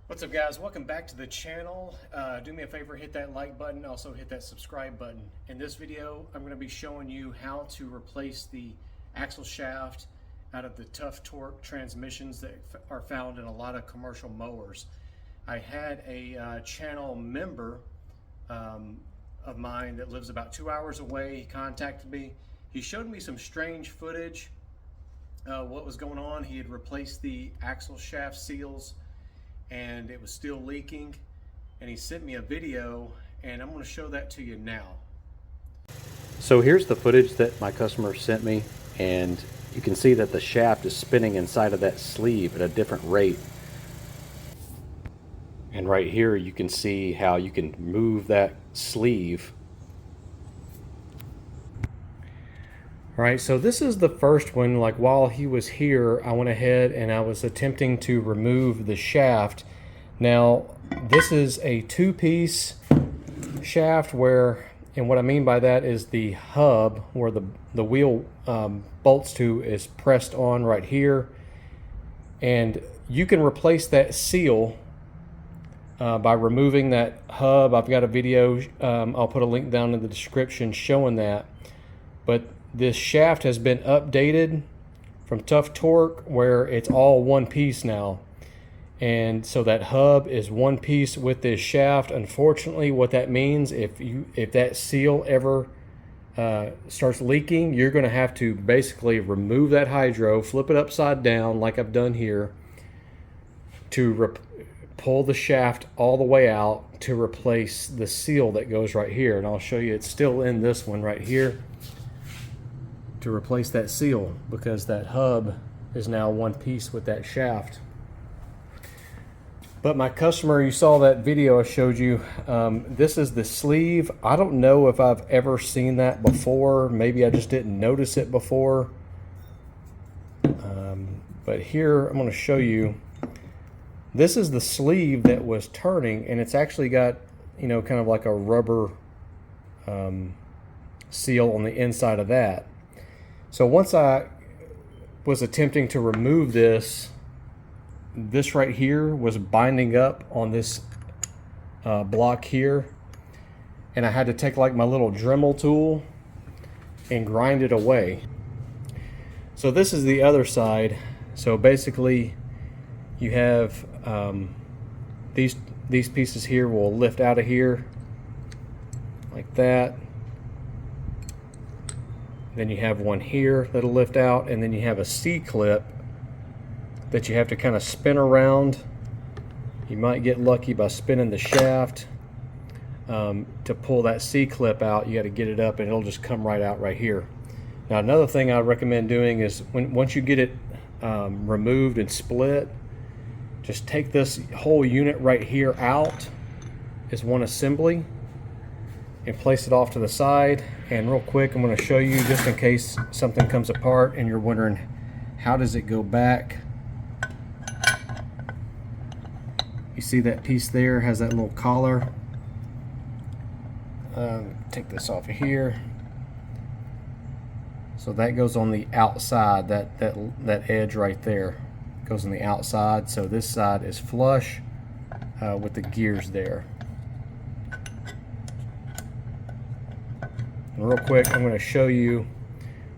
What's up, guys? Welcome back to the channel. Do me a favor, hit that like button, also hit that subscribe button. In this video, I'm going to be showing you how to replace the axle shaft out of the Tuff Torq transmissions that are found in a lot of commercial mowers. I had a channel member of mine that lives about 2 hours away. He contacted me. He showed me some strange footage. What was going on? He had replaced the axle shaft seals and it was still leaking, and he sent me a video, and I'm going to show that to you now. So here's the footage that my customer sent me, and you can see that the shaft is spinning inside of that sleeve at a different rate. And right here you can see how you can move that sleeve. All right, so this is the first one. Like, while he was here, I went ahead and I was attempting to remove the shaft. Now, this is a two-piece shaft where, and what I mean by that is the hub where the wheel bolts to is pressed on right here. And you can replace that seal by removing that hub. I've got a video, I'll put a link down in the description showing that. But this shaft has been updated from Tuff Torq where it's all one piece now. And so that hub is one piece with this shaft. Unfortunately, what that means, if that seal ever starts leaking, you're going to have to basically remove that hydro, flip it upside down like I've done here, to pull the shaft all the way out to replace the seal that goes right here. And I'll show you, it's still in this one right here, to replace that seal, because that hub is now one piece with that shaft. But my customer, you saw that video I showed you, this is the sleeve. I don't know if I've ever seen that before. Maybe I just didn't notice it before. But here I'm going to show you, this is the sleeve that was turning, and it's actually got, you know, kind of like a rubber seal on the inside of that. So once I was attempting to remove this right here was binding up on this block here, and I had to take like my little Dremel tool and grind it away. So this is the other side. So basically you have these pieces here will lift out of here like that. Then you have one here that'll lift out, and then you have a C-clip that you have to kind of spin around. You might get lucky by spinning the shaft to pull that C-clip out. You got to get it up and it'll just come right out right here. Now, another thing I recommend doing is once you get it removed and split, just take this whole unit right here out as one assembly and place it off to the side. And real quick, I'm going to show you, just in case something comes apart and you're wondering how does it go back. You see that piece there has that little collar. Take this off of here. So that goes on the outside, that edge right there goes on the outside. So this side is flush with the gears there. And real quick, I'm going to show you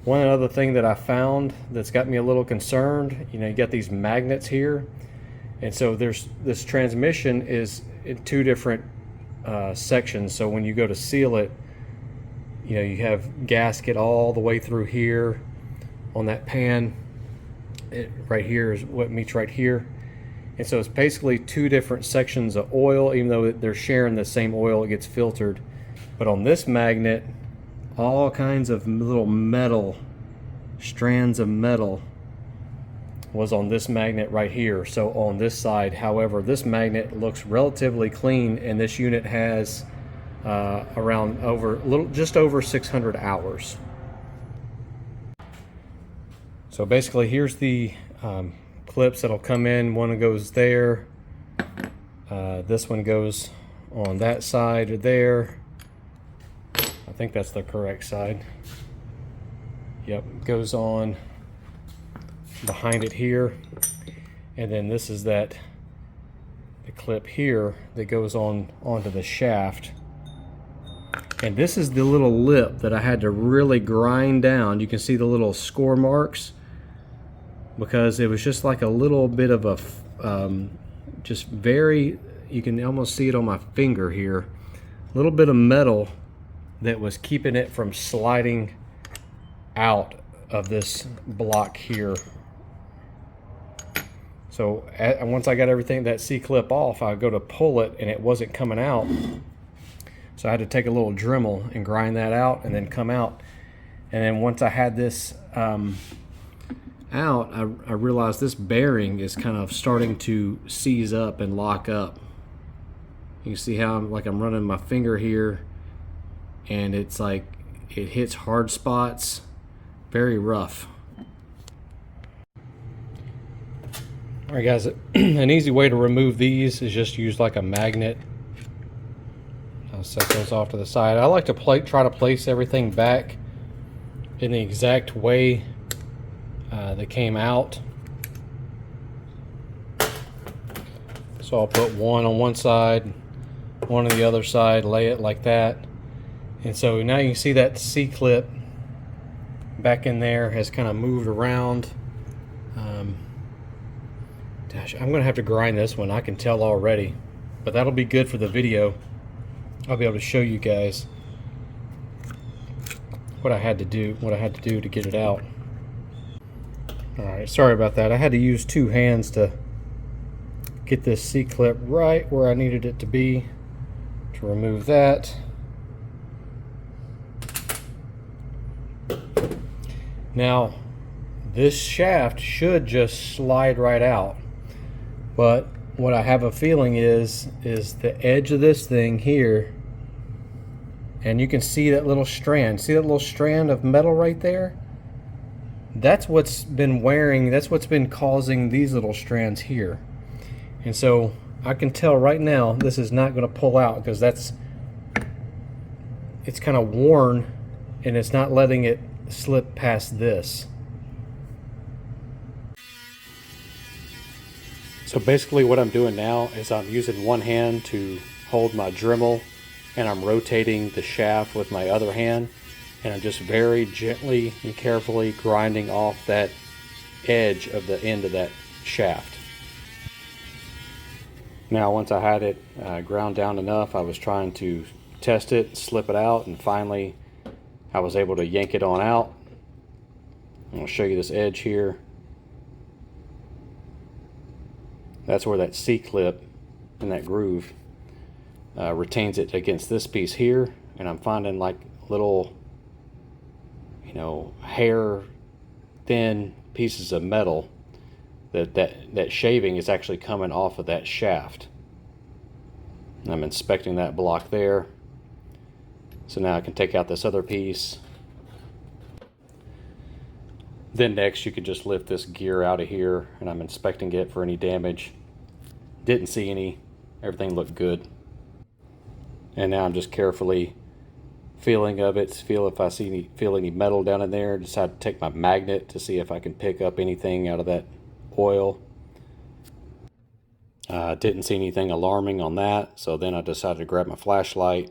one other thing that I found that's got me a little concerned. You know, you got these magnets here, and so this transmission is in two different sections. So when you go to seal it, you know, you have gasket all the way through here on that pan. Right here is what meets right here. And so it's basically two different sections of oil. Even though they're sharing the same oil, it gets filtered. But on this magnet, all kinds of little metal, strands of metal was on this magnet right here. So on this side, however, this magnet looks relatively clean, and this unit has just over 600 hours. So basically, here's the clips that'll come in. One goes there. This one goes on that side or there. I think that's the correct side. Yep, goes on behind it here. And then this is that clip here that goes onto the shaft. And this is the little lip that I had to really grind down. You can see the little score marks because it was just like a little bit of a just very, you can almost see it on my finger here, a little bit of metal that was keeping it from sliding out of this block here. So once I got everything, that C-clip off, I go to pull it and it wasn't coming out. So I had to take a little Dremel and grind that out and then come out. And then once I had this out, I realized this bearing is kind of starting to seize up and lock up. You can see how I'm running my finger here, and it's like it hits hard spots, very rough. All right, guys, an easy way to remove these is just use like a magnet. I'll set those off to the side. I like to try to place everything back in the exact way that came out. So I'll put one on one side, one on the other side, lay it like that. And so now you can see that C-clip back in there has kind of moved around. Gosh, I'm gonna have to grind this one, I can tell already, but that'll be good for the video. I'll be able to show you guys what I had to do to get it out. All right, sorry about that. I had to use two hands to get this C-clip right where I needed it to be to remove that. Now, this shaft should just slide right out, but what I have a feeling is the edge of this thing here, and you can see that little strand. See that little strand of metal right there? That's what's been wearing, that's what's been causing these little strands here. And so I can tell right now this is not going to pull out because it's kind of worn and it's not letting it slip past this. So basically what I'm doing now is I'm using one hand to hold my Dremel, and I'm rotating the shaft with my other hand, and I'm just very gently and carefully grinding off that edge of the end of that shaft. Now once I had it ground down enough, I was trying to test it, slip it out, and finally I was able to yank it on out. I'll show you this edge here. That's where that C-clip in that groove retains it against this piece here, and I'm finding like little, hair thin pieces of metal that shaving is actually coming off of that shaft. And I'm inspecting that block there. So now I can take out this other piece. Then next you can just lift this gear out of here, and I'm inspecting it for any damage. Didn't see any. Everything looked good. And now I'm just carefully feeling of it, feel if I feel any metal down in there. Decide to take my magnet to see if I can pick up anything out of that oil. Didn't see anything alarming on that, so then I decided to grab my flashlight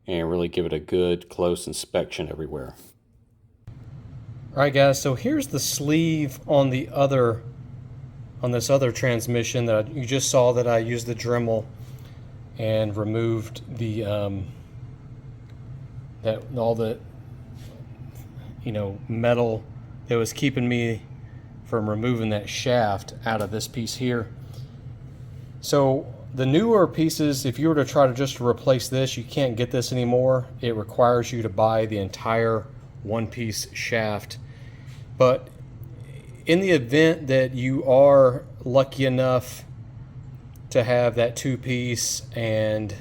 and really give it a good close inspection everywhere. Alright guys, so here's the sleeve on this other transmission that you just saw that I used the Dremel and removed the all the metal that was keeping me from removing that shaft out of this piece here. So the newer pieces, if you were to try to just replace this, you can't get this anymore. It requires you to buy the entire one-piece shaft. But in the event that you are lucky enough to have that two-piece, and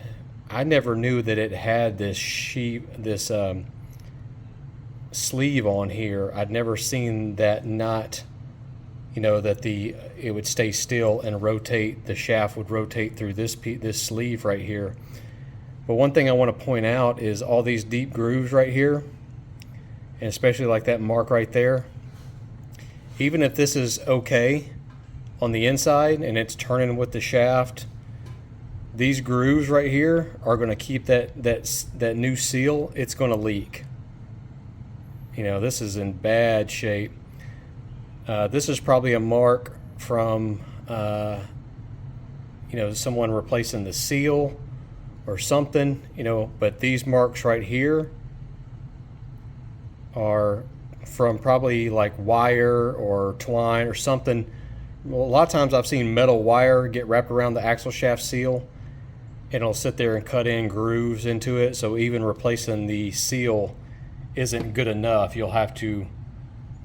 I never knew that it had this sleeve on here. I'd never seen that not, that it would stay still and rotate. The shaft would rotate through this sleeve right here. But one thing I want to point out is all these deep grooves right here, and especially like that mark right there. Even if this is okay on the inside and it's turning with the shaft, these grooves right here are going to keep that new seal. It's going to leak. You know, this is in bad shape. This is probably a mark from you know, someone replacing the seal or something, you know, but these marks right here are from probably like wire or twine or something. Well, a lot of times I've seen metal wire get wrapped around the axle shaft seal, and it'll sit there and cut in grooves into it. So even replacing the seal isn't good enough. You'll have to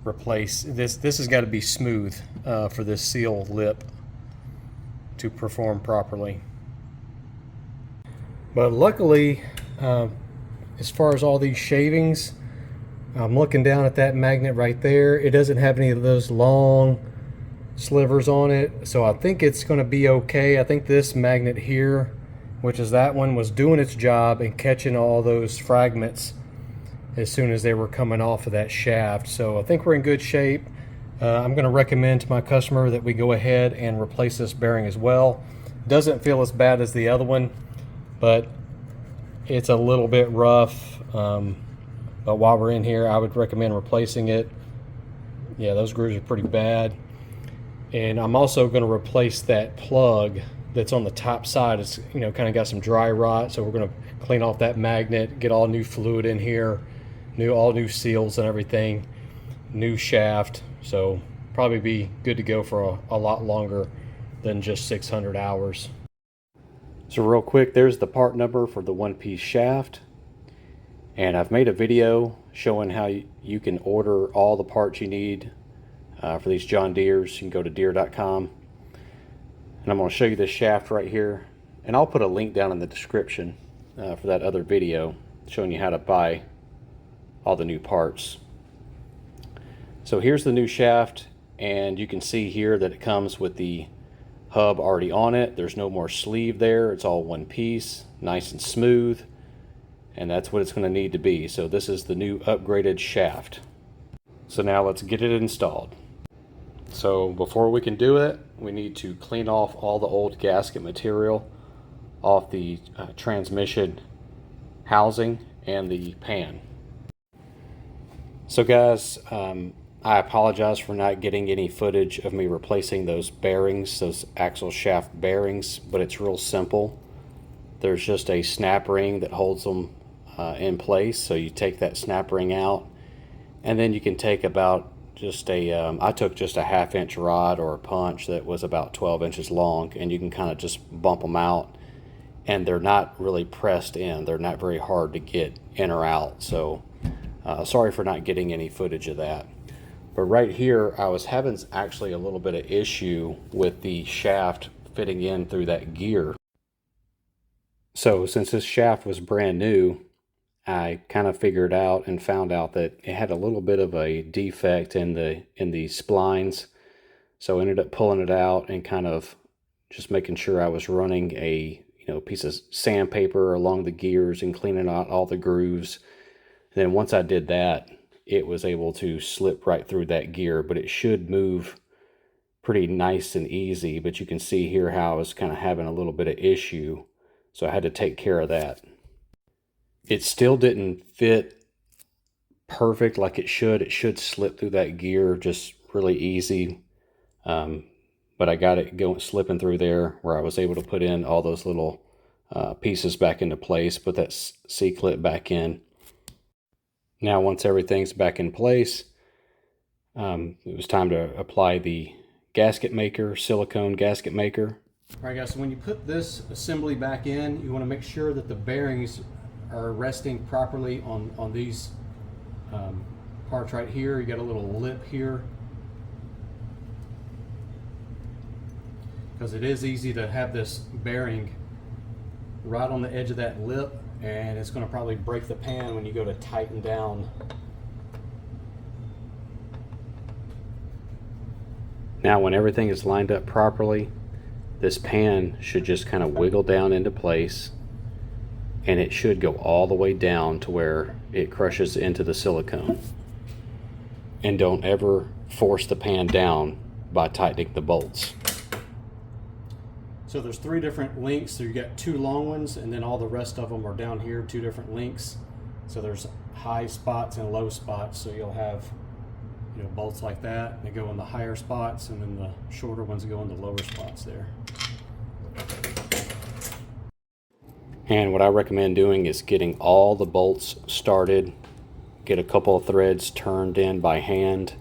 replace this. This has got to be smooth for this seal lip to perform properly. But luckily, as far as all these shavings, I'm looking down at that magnet right there. It doesn't have any of those long slivers on it, so I think it's going to be okay. I think this magnet here, which is that one, was doing its job and catching all those fragments as soon as they were coming off of that shaft. So I think we're in good shape. I'm going to recommend to my customer that we go ahead and replace this bearing as well. Doesn't feel as bad as the other one, but it's a little bit rough. But while we're in here, I would recommend replacing it. Yeah, those grooves are pretty bad. And I'm also going to replace that plug that's on the top side. It's, you know, kind of got some dry rot, so we're going to clean off that magnet, get all new fluid in here, all new seals and everything, new shaft. So probably be good to go for a lot longer than just 600 hours. So real quick, there's the part number for the one-piece shaft. And I've made a video showing how you can order all the parts you need for these John Deeres. You can go to deere.com. And I'm going to show you this shaft right here. And I'll put a link down in the description for that other video showing you how to buy all the new parts. So here's the new shaft, and you can see here that it comes with the hub already on it. There's no more sleeve there. It's all one piece, nice and smooth. And that's what it's going to need to be. So this is the new upgraded shaft. So now let's get it installed. So before we can do it, we need to clean off all the old gasket material off the transmission housing and the pan. So guys, I apologize for not getting any footage of me replacing those bearings, those axle shaft bearings, but it's real simple. There's just a snap ring that holds them in place. So you take that snap ring out, and then you can take about just a I took just a 1/2 inch rod or a punch that was about 12 inches long, and you can kind of just bump them out, and they're not really pressed in. They're not very hard to get in or out. So sorry for not getting any footage of that. But right here, I was having actually a little bit of issue with the shaft fitting in through that gear. So since this shaft was brand new, I kind of figured out and found out that it had a little bit of a defect in the splines. So I ended up pulling it out and kind of just making sure I was running a piece of sandpaper along the gears and cleaning out all the grooves. And then once I did that, it was able to slip right through that gear, but it should move pretty nice and easy. But you can see here how I was kind of having a little bit of issue, so I had to take care of that. It still didn't fit perfect like it should. It should slip through that gear just really easy. But I got it slipping through there where I was able to put in all those little pieces back into place, put that C-clip back in. Now once everything's back in place, it was time to apply the gasket maker, silicone gasket maker. All right guys, so when you put this assembly back in, you want to make sure that the bearings are resting properly on these parts right here. You got a little lip here, because it is easy to have this bearing right on the edge of that lip, and it's going to probably break the pan when you go to tighten down. Now when everything is lined up properly, this pan should just kind of wiggle down into place, and it should go all the way down to where it crushes into the silicone. And don't ever force the pan down by tightening the bolts. So there's 3 different links. So you got 2 long ones, and then all the rest of them are down here, 2 different links. So there's high spots and low spots. So you'll have, you know, bolts like that. They go in the higher spots, and then the shorter ones go in the lower spots there. And what I recommend doing is getting all the bolts started, get a couple of threads turned in by hand,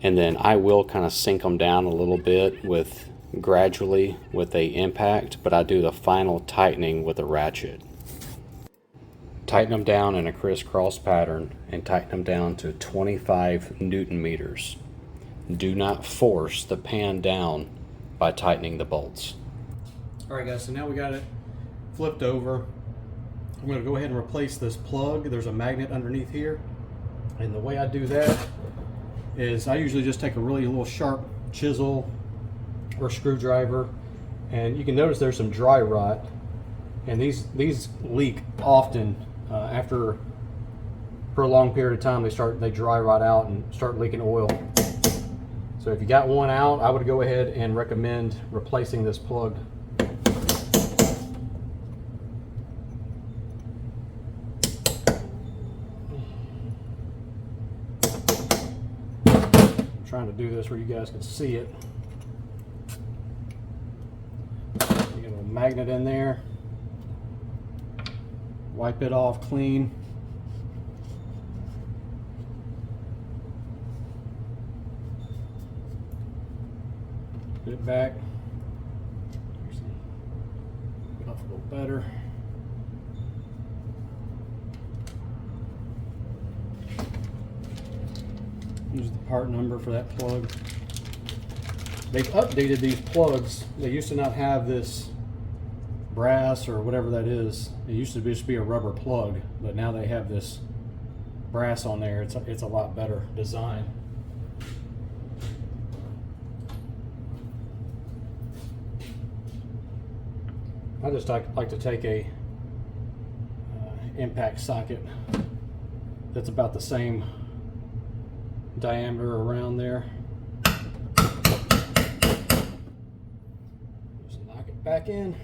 and then I will kind of sink them down a little bit with gradually with a impact, but I do the final tightening with a ratchet. Tighten them down in a crisscross pattern and tighten them down to 25 Newton meters. Do not force the pan down by tightening the bolts. All right, guys, so now we got it flipped over. I'm going to go ahead and replace this plug. There's a magnet underneath here, and the way I do that is I usually just take a really little sharp chisel or screwdriver, and you can notice there's some dry rot, and these leak often after for a long period of time. They dry rot out and start leaking oil. So if you got one out, I would go ahead and recommend replacing this plug. I'm trying to do this where you guys can see it. You get a little magnet in there. Wipe it off clean. Put it back. Get off a little better. Use the part number for that plug. They've updated these plugs. They used to not have this brass or whatever that is. It used to just be a rubber plug, but now they have this brass on there. It's a lot better design. I just like to take a impact socket that's about the same diameter around there. Just knock it back in.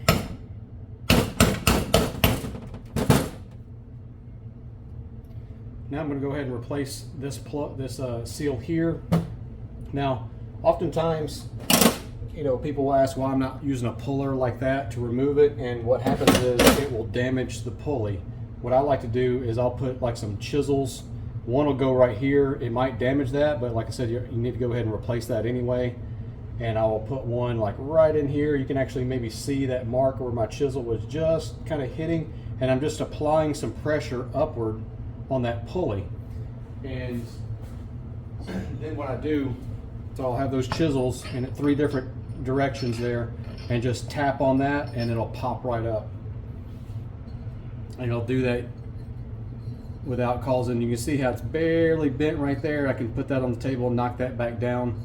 Now I'm going to go ahead and replace this seal here. Now, oftentimes, you know, people will ask why I'm not using a puller like that to remove it, and what happens is it will damage the pulley. What I like to do is I'll put like some chisels. One will go right here. It might damage that, but like I said, you need to go ahead and replace that anyway. And I will put one like right in here. You can actually maybe see that mark where my chisel was just kind of hitting, and I'm just applying some pressure upward on that pulley. And then what I do, so I'll have those chisels in 3 different directions there, and just tap on that and it'll pop right up. And I'll do that without causing, you can see how it's barely bent right there. I can put that on the table and knock that back down.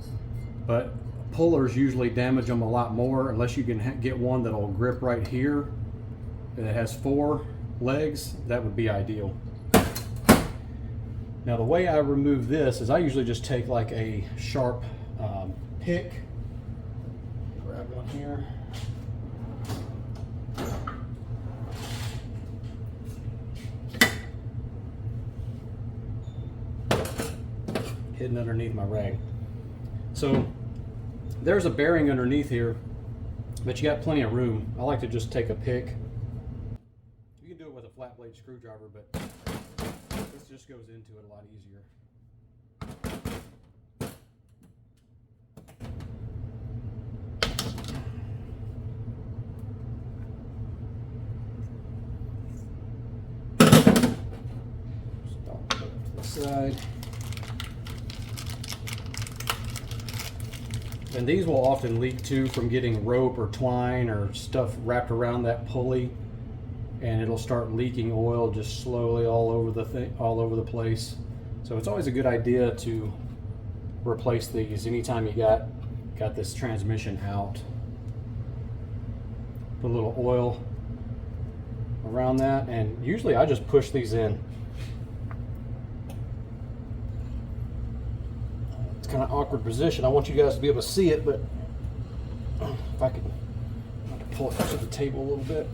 But pullers usually damage them a lot more, unless you can get one that'll grip right here and it has 4 legs. That would be ideal. Now the way I remove this is I usually just take like a sharp pick, grab one here, hidden underneath my rag. So there's a bearing underneath here, but you got plenty of room. I like to just take a pick. You can do it with a flat blade screwdriver, but this just goes into it a lot easier. Stop it to the side. And these will often leak too from getting rope or twine or stuff wrapped around that pulley, and it'll start leaking oil just slowly all over the place. So it's always a good idea to replace these anytime you got this transmission out. Put a little oil around that, and usually I just push these in. It's kind of awkward position. I want you guys to be able to see it, but if I could pull it up to the table a little bit.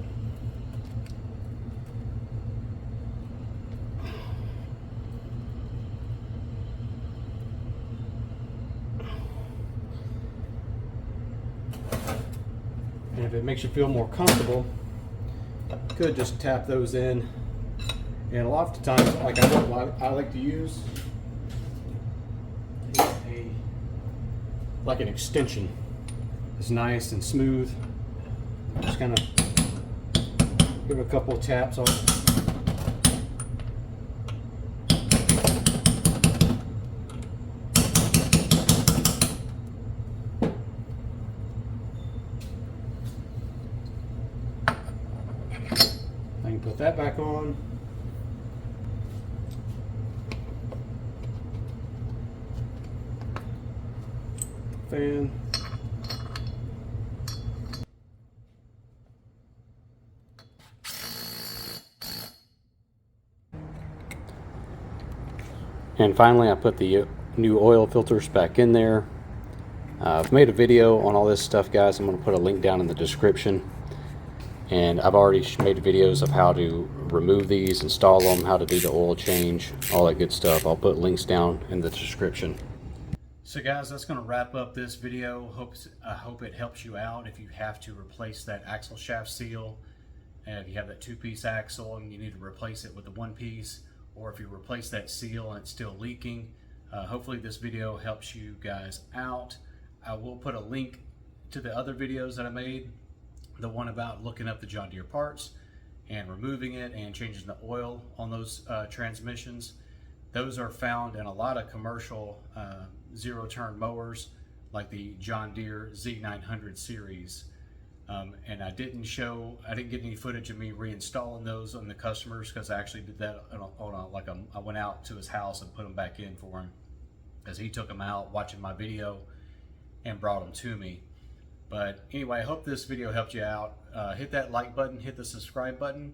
And if it makes you feel more comfortable, you could just tap those in. And a lot of the times, like I like to use like an extension. It's nice and smooth. Just kind of give it a couple of taps on it. I can put that back on. Fan. And finally, I put the new oil filters back in there. I've made a video on all this stuff, guys. I'm going to put a link down in the description. And I've already made videos of how to remove these, install them, how to do the oil change, all that good stuff. I'll put links down in the description. So guys, that's going to wrap up this video. I hope it helps you out if you have to replace that axle shaft seal. And if you have that two-piece axle and you need to replace it with the one piece, or if you replace that seal and it's still leaking. Hopefully this video helps you guys out. I will put a link to the other videos that I made. The one about looking up the John Deere parts and removing it and changing the oil on those transmissions. Those are found in a lot of commercial zero-turn mowers like the John Deere Z900 Series. And I didn't get any footage of me reinstalling those on the customers because I actually did that I went out to his house and put them back in for him as he took them out watching my video and brought them to me. But anyway, I hope this video helped you out. Hit that like button, hit the subscribe button,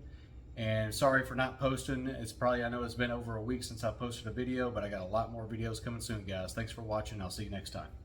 and sorry for not posting. I know it's been over a week since I posted a video, but I got a lot more videos coming soon, guys. Thanks for watching. I'll see you next time.